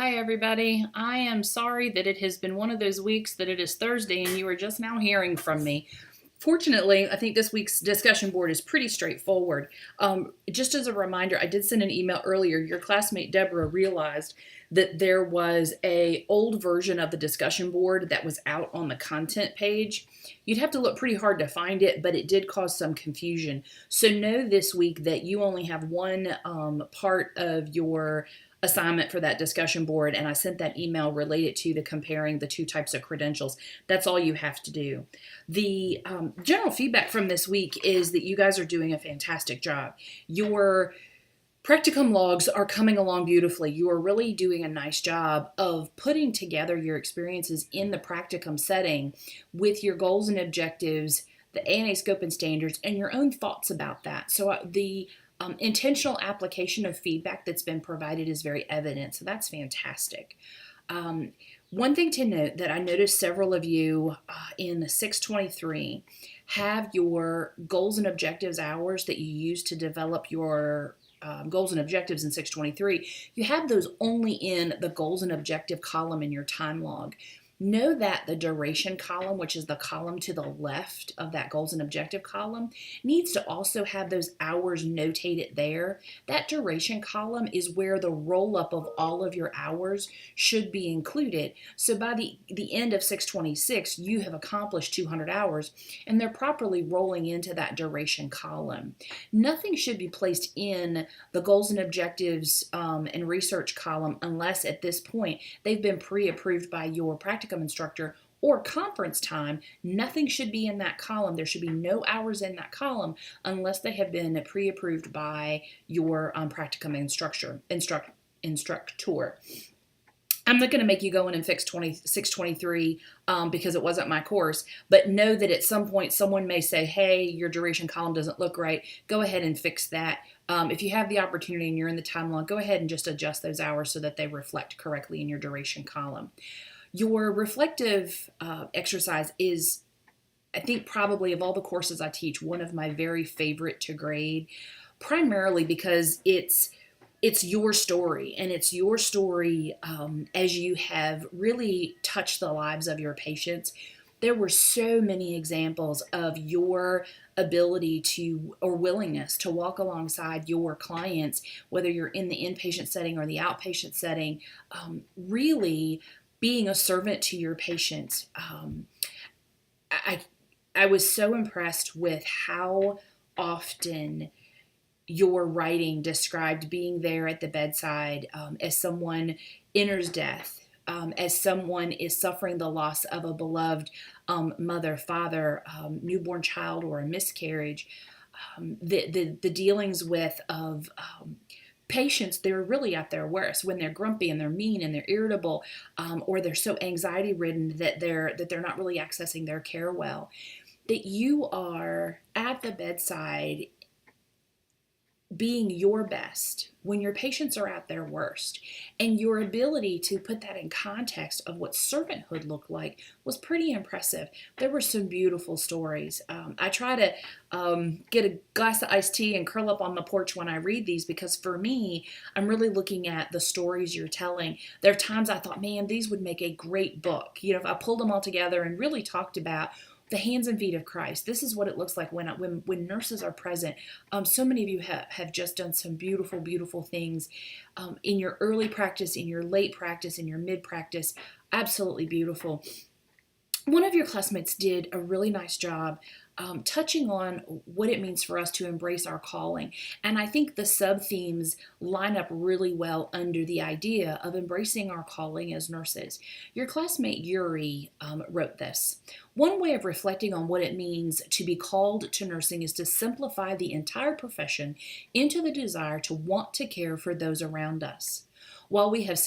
Hi, everybody. I am sorry that it has been one of those weeks that it is Thursday and you are just now hearing from me. Fortunately, I think this week's discussion board is pretty straightforward. Just as a reminder, I did send an email earlier. Your classmate Deborah realized that there was a old version of the discussion board that was out on the content page. You'd have to look pretty hard to find it, but it did cause some confusion. So know this week that you only have one part of your assignment for that discussion board, and I sent that email related to the comparing the two types of credentials. That's all you have to do. The general feedback from this week is that you guys are doing a fantastic job. Your practicum logs are coming along beautifully. You are really doing a nice job of putting together your experiences in the practicum setting with your goals and objectives, the ANA scope and standards, and your own thoughts about that. So the intentional application of feedback that's been provided is very evident. So that's fantastic. One thing to note that I noticed several of you in 623 have your goals and objectives hours that you use to develop your goals and objectives in 623. You have those only in the goals and objective column in your time log. Know that the duration column, which is the column to the left of that goals and objective column, needs to also have those hours notated there. That duration column is where the roll-up of all of your hours should be included. So by the end of 626, you have accomplished 200 hours, and they're properly rolling into that duration column. Nothing should be placed in the goals and objectives and research column unless at this point they've been pre-approved by your practicum instructor or conference time. Nothing should be in that column. There should be no hours in that column unless they have been pre-approved by your practicum instructor. I'm not going to make you go in and fix 623 because it wasn't my course, but know that at some point someone may say, hey, your duration column doesn't look right. Go ahead and fix that. If you have the opportunity and you're in the time log, go ahead and just adjust those hours so that they reflect correctly in your duration column. Your reflective exercise is, I think, probably of all the courses I teach, one of my very favorite to grade, primarily because it's your story, and it's your story as you have really touched the lives of your patients. There were so many examples of your ability to, or willingness to walk alongside your clients, whether you're in the inpatient setting or the outpatient setting, really being a servant to your patients. I was so impressed with how often your writing described being there at the bedside as someone enters death, as someone is suffering the loss of a beloved mother, father, newborn child, or a miscarriage. The dealings with of patients, they're really at their worst when they're grumpy and they're mean and they're irritable, or they're so anxiety ridden that they're not really accessing their care well. That you are at the bedside being your best when your patients are at their worst, and your ability to put that in context of what servanthood looked like was pretty impressive. There were some beautiful stories. I try to get a glass of iced tea and curl up on the porch when I read these, because for me, I'm really looking at the stories you're telling. There are times I thought, man, these would make a great book. You know, if I pulled them all together and really talked about the hands and feet of Christ. This is what it looks like when nurses are present. So many of you have just done some beautiful, beautiful things in your early practice, in your late practice, in your mid practice. Absolutely beautiful. One of your classmates did a really nice job touching on what it means for us to embrace our calling. And I think the sub-themes line up really well under the idea of embracing our calling as nurses. Your classmate Yuri wrote this. One way of reflecting on what it means to be called to nursing is to simplify the entire profession into the desire to want to care for those around us. While we have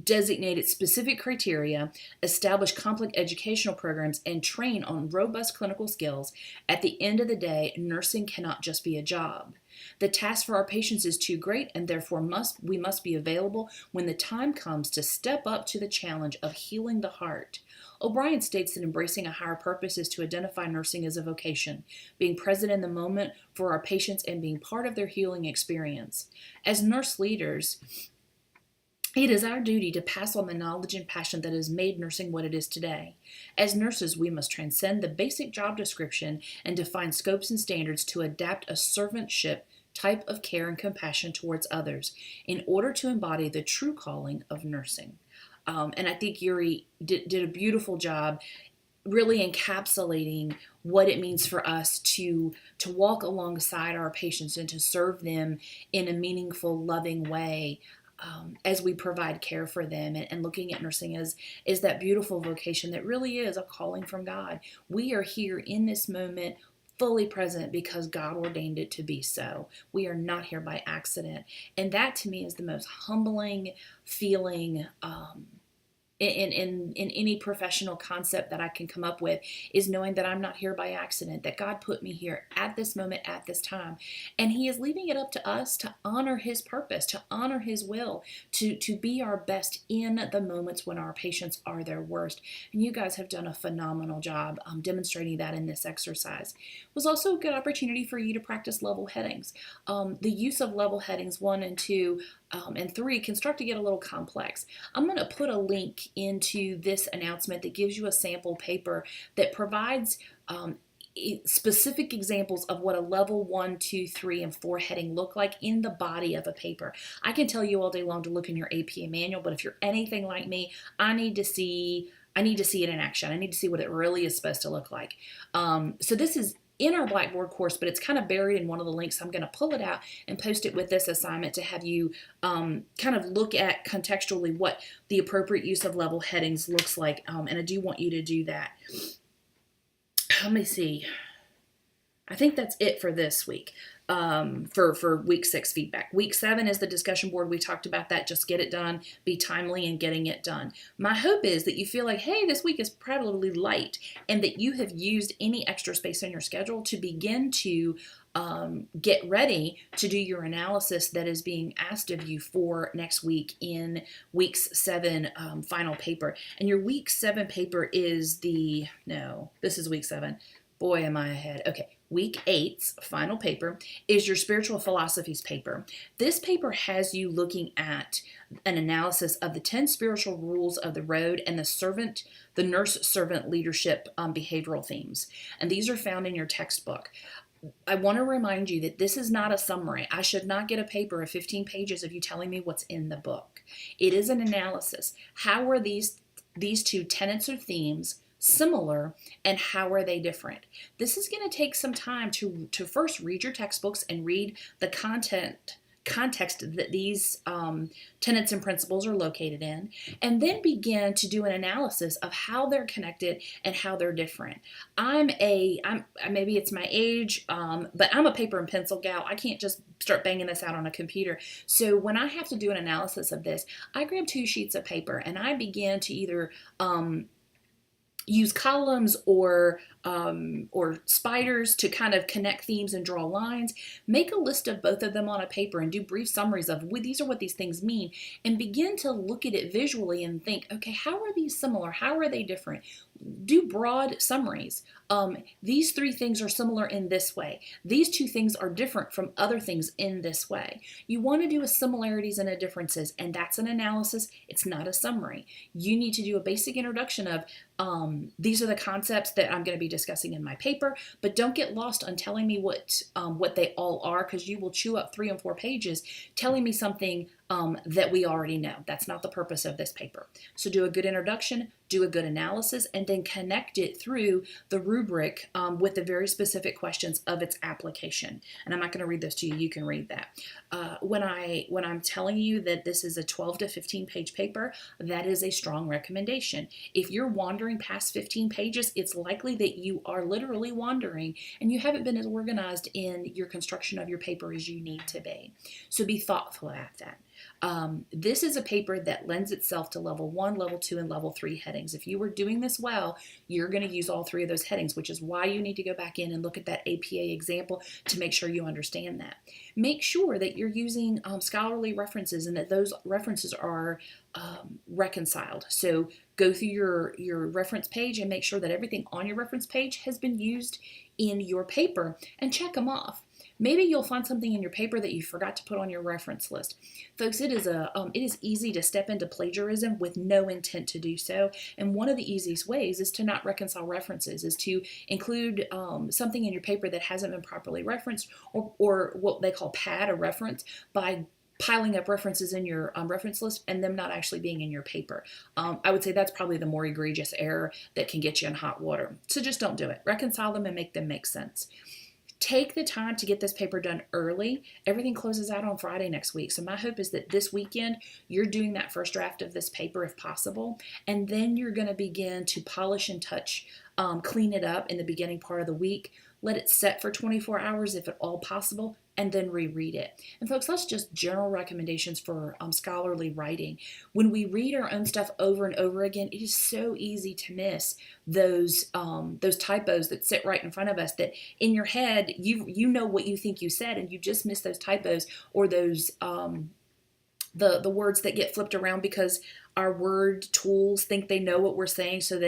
designated specific criteria, establish complex educational programs, and train on robust clinical skills. At the end of the day, nursing cannot just be a job. The task for our patients is too great, and therefore we must be available when the time comes to step up to the challenge of healing the heart. O'Brien states that embracing a higher purpose is to identify nursing as a vocation, being present in the moment for our patients and being part of their healing experience. As nurse leaders, it is our duty to pass on the knowledge and passion that has made nursing what it is today. As nurses, we must transcend the basic job description and define scopes and standards to adapt a servantship type of care and compassion towards others in order to embody the true calling of nursing. And I think Yuri did a beautiful job really encapsulating what it means for us to walk alongside our patients and to serve them in a meaningful, loving way as we provide care for them, and looking at nursing as is that beautiful vocation that really is a calling from God. We are here in this moment fully present because God ordained it to be so. We are not here by accident. And that to me is the most humbling feeling in any professional concept that I can come up with, is knowing that I'm not here by accident, that God put me here at this moment, at this time. And he is leaving it up to us to honor his purpose, to honor his will, to be our best in the moments when our patients are their worst. And you guys have done a phenomenal job demonstrating that in this exercise. It was also a good opportunity for you to practice level headings. The use of level headings 1 and 2 and 3 can start to get a little complex. I'm going to put a link into this announcement that gives you a sample paper that provides specific examples of what a level 1, 2, 3, and 4 heading look like in the body of a paper. I can tell you all day long to look in your APA manual, but if you're anything like me, I need to see it in action. I need to see what it really is supposed to look like. So this is in our Blackboard course, but it's kind of buried in one of the links. I'm going to pull it out and post it with this assignment to have you kind of look at contextually what the appropriate use of level headings looks like. And I do want you to do that. Let me see. I think that's it for this week. For week 6 feedback. Week 7 is the discussion board. We talked about that. Just get it done. Be timely in getting it done. My hope is that you feel like, hey, this week is probably light, and that you have used any extra space in your schedule to begin to get ready to do your analysis that is being asked of you for next week in week's 7 final paper. And your week 7 paper is this is week 7. Boy, am I ahead. Okay. Week 8's final paper is your spiritual philosophies paper. This paper has you looking at an analysis of the 10 spiritual rules of the road and the nurse servant leadership behavioral themes. And these are found in your textbook. I want to remind you that this is not a summary. I should not get a paper of 15 pages of you telling me what's in the book. It is an analysis. How are these 2 tenets or themes similar, and how are they different? This is going to take some time to first read your textbooks and read the context that these tenets and principles are located in, and then begin to do an analysis of how they're connected and how they're different. Maybe it's my age, but I'm a paper and pencil gal. I can't just start banging this out on a computer. So when I have to do an analysis of this, I grab 2 sheets of paper and I begin to either use columns or spiders to kind of connect themes and draw lines. Make a list of both of them on a paper and do brief summaries of these are what these things mean, and begin to look at it visually and think, okay, how are these similar? How are they different? Do broad summaries. These 3 things are similar in this way. These 2 things are different from other things in this way. You want to do a similarities and a differences, and that's an analysis. It's not a summary. You need to do a basic introduction of these are the concepts that I'm going to be discussing in my paper, but don't get lost on telling me what they all are, because you will chew up 3 and 4 pages telling me something that we already know. That's not the purpose of this paper. So do a good introduction, do a good analysis, and then connect it through the rubric with the very specific questions of its application. And I'm not going to read those to you. You can read that. When I'm telling you that this is a 12 to 15 page paper, that is a strong recommendation. If you're wandering past 15 pages, it's likely that you are literally wandering and you haven't been as organized in your construction of your paper as you need to be. So be thoughtful at that. This is a paper that lends itself to level 1, level 2, and level 3 headings. If you were doing this well, you're going to use all 3 of those headings, which is why you need to go back in and look at that APA example to make sure you understand that. Make sure that you're using scholarly references and that those references are reconciled. So go through your reference page and make sure that everything on your reference page has been used in your paper and check them off. Maybe you'll find something in your paper that you forgot to put on your reference list. Folks, it is easy to step into plagiarism with no intent to do so. And one of the easiest ways is to not reconcile references, is to include something in your paper that hasn't been properly referenced, or what they call pad a reference, by piling up references in your reference list and them not actually being in your paper. I would say that's probably the more egregious error that can get you in hot water. So just don't do it. Reconcile them and make them make sense. Take the time to get this paper done early. Everything closes out on Friday next week. So my hope is that this weekend you're doing that first draft of this paper if possible, and then you're going to begin to polish and touch, clean it up in the beginning part of the week. Let it set for 24 hours if at all possible, and then reread it. And folks, that's just general recommendations for scholarly writing. When we read our own stuff over and over again, it is so easy to miss those typos that sit right in front of us, that in your head you know what you think you said and you just miss those typos, or those the words that get flipped around because our word tools think they know what we're saying. So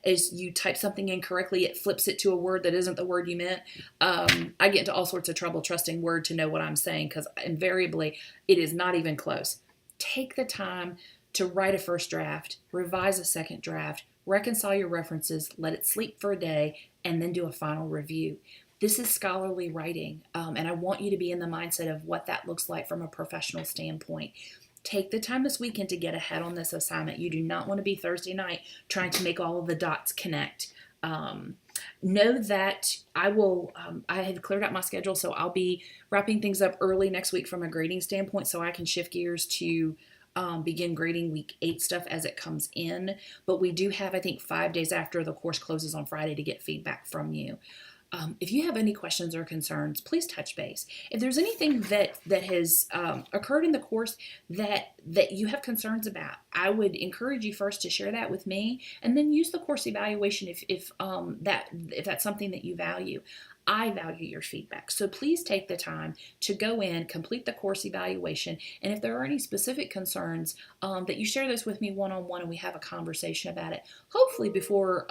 as you type something incorrectly, it flips it to a word that isn't the word you meant. I get into all sorts of trouble trusting Word to know what I'm saying, because invariably it is not even close. Take the time to write a first draft, revise a second draft, reconcile your references, let it sleep for a day, and then do a final review. This is scholarly writing, and I want you to be in the mindset of what that looks like from a professional standpoint. Take the time this weekend to get ahead on this assignment. You do not want to be Thursday night trying to make all of the dots connect. Know that I have cleared out my schedule, so I'll be wrapping things up early next week from a grading standpoint, so I can shift gears to begin grading week 8 stuff as it comes in. But we do have, I think, 5 days after the course closes on Friday to get feedback from you. If you have any questions or concerns, please touch base. If there's anything that has occurred in the course that you have concerns about, I would encourage you first to share that with me, and then use the course evaluation if that's something that you value. I value your feedback. So please take the time to go in, complete the course evaluation, and if there are any specific concerns, that you share those with me one-on-one and we have a conversation about it, hopefully before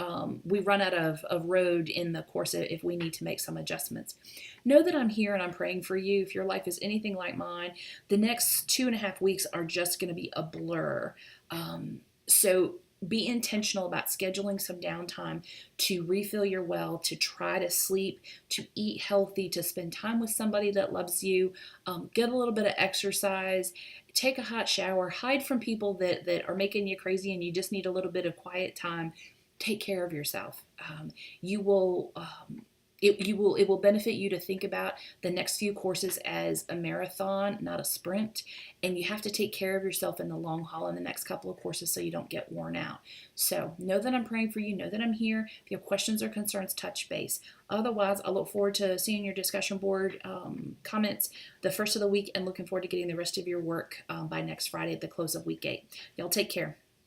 we run out of road in the course if we need to make some adjustments. Know that I'm here and I'm praying for you. If your life is anything like mine, the next 2.5 weeks are just going to be a blur. So be intentional about scheduling some downtime to refill your well, to try to sleep, to eat healthy, to spend time with somebody that loves you, get a little bit of exercise, take a hot shower, hide from people that are making you crazy and you just need a little bit of quiet time. Take care of yourself. It will benefit you to think about the next few courses as a marathon, not a sprint, and you have to take care of yourself in the long haul in the next couple of courses so you don't get worn out. So know that I'm praying for you, know that I'm here. If you have questions or concerns, touch base. Otherwise, I look forward to seeing your discussion board comments the first of the week, and looking forward to getting the rest of your work by next Friday at the close of week 8. Y'all take care.